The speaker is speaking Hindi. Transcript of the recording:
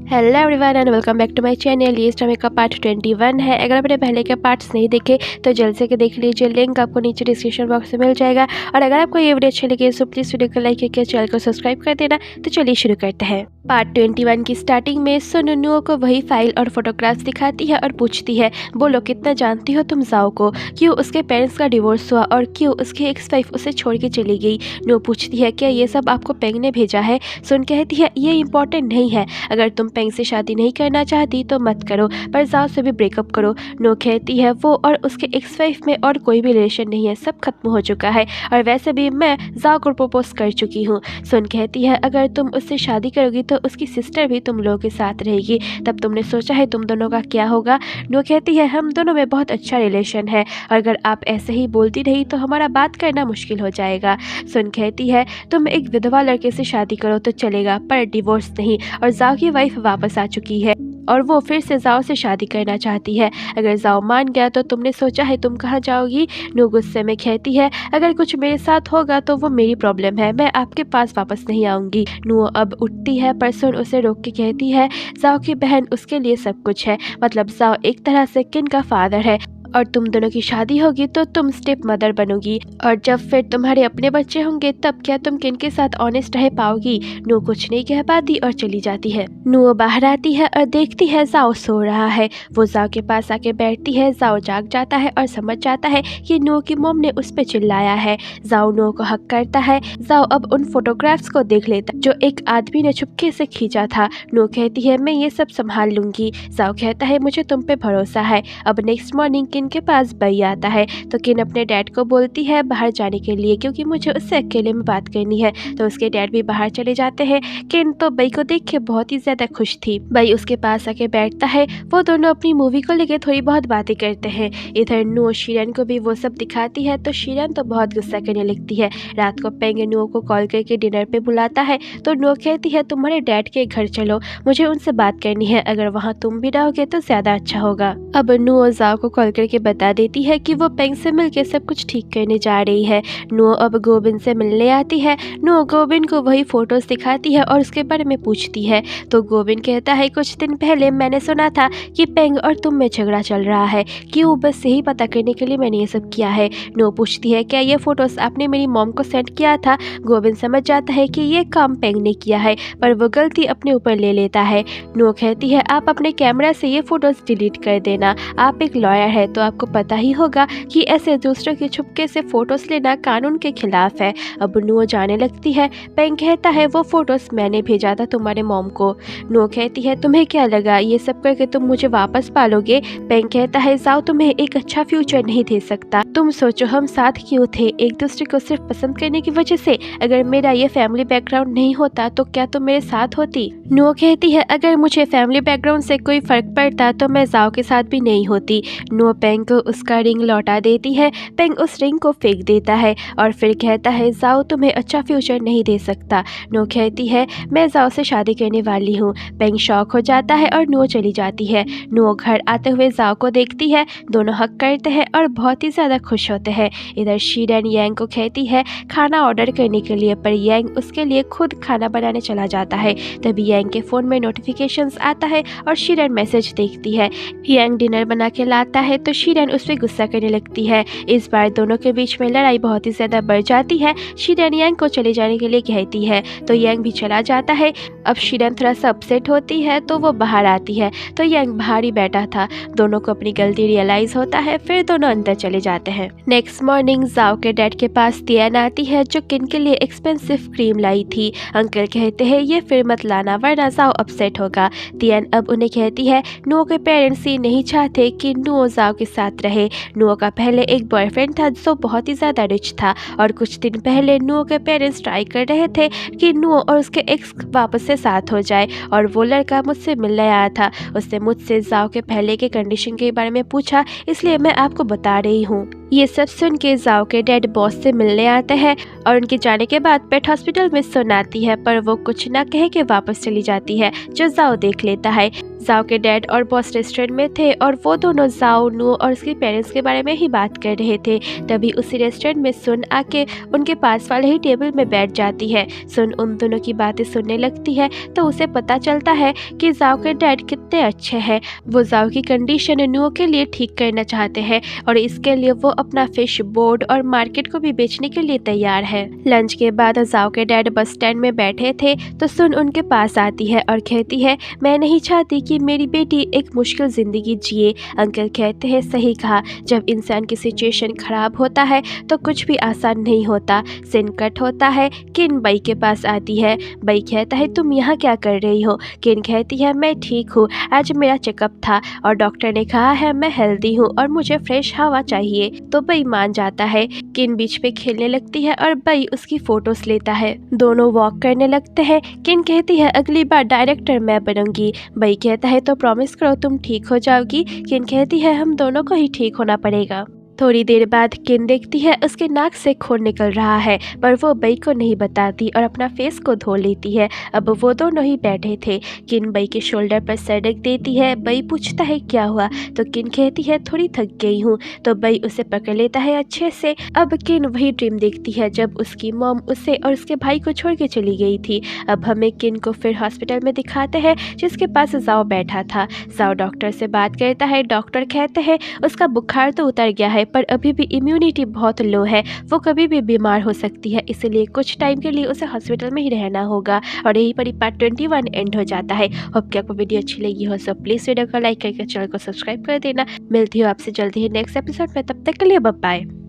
Hello everyone and welcome back to my channel. ये स्टोरी का पार्ट 21 है। अगर आपने पहले के पार्ट्स नहीं देखे तो जल्द से देख लीजिए, लिंक आपको नीचे डिस्क्रिप्शन बॉक्स में मिल जाएगा। और अगर आपको ये वीडियो अच्छी लगी तो प्लीज़ वीडियो को लाइक करके चैनल को सब्सक्राइब कर देना। तो चलिए शुरू करते हैं। पार्ट 21 की स्टार्टिंग में सुनुनुओ को वही फाइल और फोटोग्राफ्स दिखाती है और पूछती है, बोलो कितना जानती हो तुम जाओ को, क्यों उसके पेरेंट्स का डिवोर्स हुआ और क्यों उसकी एक्स वाइफ उसे छोड़ के चली गई। नो पूछती है, क्या ये सब आपको पेंग ने भेजा है। सुन कहती है, ये इंपॉर्टेंट नहीं है, अगर तुम पेंग से शादी नहीं करना चाहती तो मत करो, पर जाओ से भी ब्रेकअप करो। नो कहती है, वो और उसके एक्स वाइफ में और कोई भी रिलेशन नहीं है, सब खत्म हो चुका है, और वैसे भी मैं जाओ को प्रपोज कर चुकी हूँ। सुन कहती है, अगर तुम उससे शादी करोगी तो उसकी सिस्टर भी तुम लोगों के साथ रहेगी, तब तुमने सोचा है तुम दोनों का क्या होगा। नो कहती है, हम दोनों में बहुत अच्छा रिलेशन है, और अगर आप ऐसे ही बोलती रही तो हमारा बात करना मुश्किल हो जाएगा। सुन कहती है, तुम एक विधवा लड़के से शादी करो तो चलेगा, पर डिवोर्स नहीं, और जाओ की वाइफ वापस आ चुकी है और वो फिर से जाओ से शादी करना चाहती है। अगर जाओ मान गया तो तुमने सोचा है तुम कहाँ जाओगी। नो गुस्से में कहती है, अगर कुछ मेरे साथ होगा तो वो मेरी प्रॉब्लम है, मैं आपके पास वापस नहीं आऊँगी। नो अब उठती है पर सुन उसे रोक के कहती है, जाओ की बहन उसके लिए सब कुछ है, मतलब जाओ एक तरह से किन का फादर है, और तुम दोनों की शादी होगी तो तुम स्टेप मदर बनोगी, और जब फिर तुम्हारे अपने बच्चे होंगे तब क्या तुम किन के साथ ऑनेस्ट रह पाओगी। नो कुछ नहीं कह पाती और चली जाती है। नो बाहर आती है और देखती है जाओ सो रहा है। वो जाओ के पास आके बैठती है। जाओ जाग जाता है और समझ जाता है कि नो की मोम ने उस पर चिल्लाया है। जाओ नो को हक करता है। जाओ अब उन फोटोग्राफ्स को देख लेता जो एक आदमी ने चुपके से खींचा था। नो कहती है, मैं ये सब संभाल लूंगी। जाओ कहता है, मुझे तुम पे भरोसा है। अब नेक्स्ट मॉर्निंग किन के पास बई आता है तो किन अपने डैड को बोलती है बाहर जाने के लिए, क्योंकि मुझे उससे अकेले में बात करनी है। तो उसके डैड भी बाहर चले जाते हैं। किन तो बई को देख के बहुत ही ज्यादा खुश थी। बई उसके पास आके बैठता है। वो दोनों अपनी मूवी को लेके थोड़ी बहुत बातें करते हैं। इधर नो शीरन को भी वो सब दिखाती है तो शीरन तो बहुत गुस्सा करने लगती है। रात को पेंग नो को कॉल करके डिनर पे बुलाता है तो नो कहती है, तुम्हारे डैड के घर चलो, मुझे उनसे बात करनी है, अगर वहाँ तुम भी रहोगे तो ज्यादा अच्छा होगा। अब नो जाओ को कॉल करके बता देती है कि वो पेंग से मिलके सब कुछ ठीक करने जा रही है। नो अब गोबिन से मिलने आती है। नो गोबिन को वही फोटोज दिखाती है और उसके बारे में पूछती है तो गोबिन कहता है, कुछ दिन पहले मैंने सुना था कि पेंग और तुम में झगड़ा चल रहा है, क्यों, बस यही पता करने के लिए मैंने ये सब किया है। नो पूछती है, क्या ये फोटोज आपने मेरी मॉम को सेंड किया था। गोबिन समझ जाता है कि ये काम पेंग ने किया है, पर वो गलती अपने ऊपर ले लेता है। नो कहती है, आप अपने कैमरा से ये फोटोज डिलीट कर देना, आप एक लॉयर है तो आपको पता ही होगा कि ऐसे दूसरों के छुपके से फोटोज लेना कानून के खिलाफ है। अब नो जाने लगती है। पेंग कहता है, वो फोटोज मैंने भेजा था तुम्हारे मॉम को। नो कहती है, तुम्हें क्या लगा ये सब करके तुम मुझे वापस पालोगे। पेंग कहता है, जाओ तुम्हें एक अच्छा फ्यूचर नहीं दे सकता, तुम सोचो हम साथ क्यों थे, एक दूसरे को सिर्फ पसंद करने की वजह से। अगर मेरा ये फैमिली बैकग्राउंड नहीं होता तो क्या तुम मेरे साथ होती। नो कहती है, अगर मुझे फैमिली बैकग्राउंड से कोई फर्क पड़ता तो मैं जाओ के साथ भी नहीं होती। नो पेंग को उसका रिंग लौटा देती है। पेंग उस रिंग को फेंक देता है और फिर कहता है, जाओ तुम्हें अच्छा फ्यूचर नहीं दे सकता। नो कहती है, मैं जाओ से शादी करने वाली हूँ। पेंग शॉक हो जाता है और नो चली जाती है। नो घर आते हुए जाओ को देखती है। दोनों हक करते हैं और बहुत ही ज़्यादा खुश होते हैं। इधर शीरन यांग को कहती है खाना ऑर्डर करने के लिए, पर यांग उसके लिए खुद खाना बनाने चला जाता है। तभी यांग के फ़ोन में नोटिफिकेशंस आता है और शीरन मैसेज देखती है। यांग डिनर बना के लाता है तो शीरन उस पर गुस्सा करने लगती है। इस बार दोनों के बीच में लड़ाई बहुत ही ज्यादा बढ़ जाती है। शीरन यांग को चले जाने के लिए कहती है तो यांग भी चला जाता है। अब शीरन थोड़ा सा अपसेट होती है तो वो बाहर आती है तो यांग बाहर ही बैठा था। दोनों को अपनी गलती रियलाइज होता है, फिर दोनों अंदर चले जाते हैं। नेक्स्ट मॉर्निंग जाओ के डैड के पास तियान आती है जो किन के लिए एक्सपेंसिव क्रीम लाई थी। अंकल कहते हैं, ये फिर मत लाना वरना जाओ अपसेट होगा। तियान अब उन्हें कहती है, नो के पेरेंट्स ये नहीं चाहते कि नो जाओ के साथ रहे। नो का पहले एक बॉयफ्रेंड था जो बहुत ही ज़्यादा रिच था, और कुछ दिन पहले नो के पेरेंट्स ट्राई कर रहे थे कि नो और उसके एक्स वापस से साथ हो जाए, और वो लड़का मुझसे मिलने आया था। उसने मुझसे जाओ के पहले के कंडीशन के बारे में पूछा, इसलिए मैं आपको बता रही हूँ। ये सब सुन के जाओ के डैड बॉस से मिलने आते हैं और उनके जाने के बाद पेट हॉस्पिटल में सुन आती है, पर वो कुछ ना कह के वापस चली जाती है जो जाओ देख लेता है। जाओ के डैड और बॉस रेस्टोरेंट में थे और वो दोनों जाओ, नू और उसके पेरेंट्स के बारे में ही बात कर रहे थे। तभी उसी रेस्टोरेंट में सुन आके उनके पास वाले ही टेबल में बैठ जाती है। सुन उन दोनों की बातें सुनने लगती है तो उसे पता चलता है कि जाओ के डैड कितने अच्छे हैं। वो जाओ की कंडीशन नुओ के लिए ठीक करना चाहते हैं और इसके लिए वो अपना फिश बोर्ड और मार्केट को भी बेचने के लिए तैयार है। लंच के बाद जाओ के डैड बस स्टैंड में बैठे थे तो सुन उनके पास आती है और कहती है, मैं नहीं चाहती कि मेरी बेटी एक मुश्किल ज़िंदगी जिए। अंकल कहते हैं, सही कहा, जब इंसान की सिचुएशन ख़राब होता है तो कुछ भी आसान नहीं होता। सीन कट होता है, किन बई के पास आती है। बई कहता है, तुम यहाँ क्या कर रही हो। किन कहती है, मैं ठीक हूँ, आज मेरा चेकअप था और डॉक्टर ने कहा है मैं हेल्दी हूँ और मुझे फ्रेश हवा चाहिए। तो बई मान जाता है। किन बीच पे खेलने लगती है और बई उसकी फोटोज लेता है। दोनों वॉक करने लगते हैं। किन कहती है, अगली बार डायरेक्टर मैं बनूंगी। बई कहता है, तो प्रॉमिस करो तुम ठीक हो जाओगी। किन कहती है, हम दोनों को ही ठीक होना पड़ेगा। थोड़ी देर बाद किन देखती है उसके नाक से खून निकल रहा है, पर वो बई को नहीं बताती और अपना फेस को धो लेती है। अब वो दोनों ही बैठे थे। किन बई के शोल्डर पर सर रख देती है। बई पूछता है, क्या हुआ। तो किन कहती है, थोड़ी थक गई हूँ। तो बई उसे पकड़ लेता है अच्छे से। अब किन वही ड्रीम देखती है जब उसकी मॉम उसे और उसके भाई को छोड़ के चली गई थी। अब हमें किन को फिर हॉस्पिटल में दिखाते हैं जिसके पास जाओ बैठा था। जाओ डॉक्टर से बात करता है। डॉक्टर कहते हैं उसका बुखार तो उतर गया है पर अभी भी इम्यूनिटी बहुत लो है, वो कभी भी बीमार हो सकती है, इसलिए कुछ टाइम के लिए उसे हॉस्पिटल में ही रहना होगा। और यहीं पर पार्ट 21 एंड हो जाता है। होप कि आपको वीडियो अच्छी लगी हो, सो प्लीज़ वीडियो को लाइक करके चैनल को सब्सक्राइब कर देना। मिलती हूँ आपसे जल्दी ही नेक्स्ट एपिसोड में, तब तक के लिए बाय बाय।